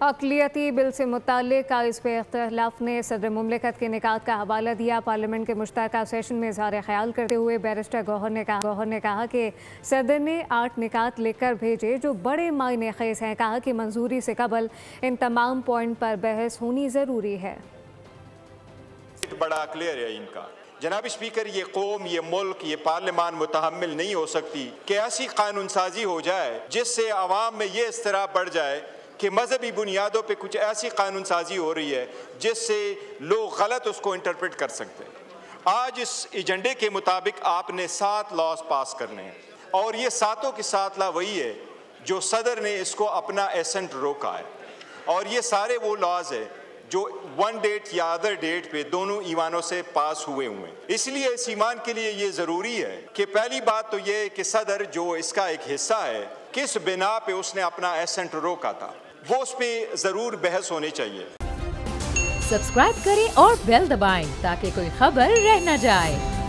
अक़लियती bill से मुताल्लिक़ इस पे इख्तिलाफ ने सदर मुमलिकत के निकात का हवाला दिया। पार्लियामेंट के मुश्तरका सेशन में इज़हार ख्याल करते हुए बैरिस्टर गौहर ने कहा कि सदर ने 8 निकात लिखकर भेजे जो बड़े मायने ख़ेज़ हैं। कहा कि मंजूरी से कबल इन तमाम पॉइंट पर बहस होनी ज़रूरी है। बड़ा क्लियर है इनका। जनाब स्पीकर, ये कौम, ये मुल्क, ये पार्लियामान मुतहम्मिल नहीं हो सकती कि ऐसी कानून साजी हो जाए जिससे आवाम में ये इस्तराब बढ़ जाए कि मजहबी बुनियादों पे कुछ ऐसी कानून साजी हो रही है जिससे लोग गलत उसको इंटरप्रेट कर सकते हैं। आज इस एजेंडे के मुताबिक आपने 7 लॉज पास करने हैं और ये 7 के 7 लॉ वही है जो सदर ने इसको अपना एसेंट रोका है। और ये सारे वो लॉज है जो वन डेट या अदर डेट पे दोनों ईवानों से पास हुए हैं। इसलिए इस ईमान के लिए ये ज़रूरी है कि पहली बात तो ये है कि सदर जो इसका एक हिस्सा है, किस बिना पे उसने अपना एसेंट रोका था, वो उस पर ज़रूर बहस होनी चाहिए। सब्सक्राइब करें और बेल दबाएं ताकि कोई खबर रह न जाए।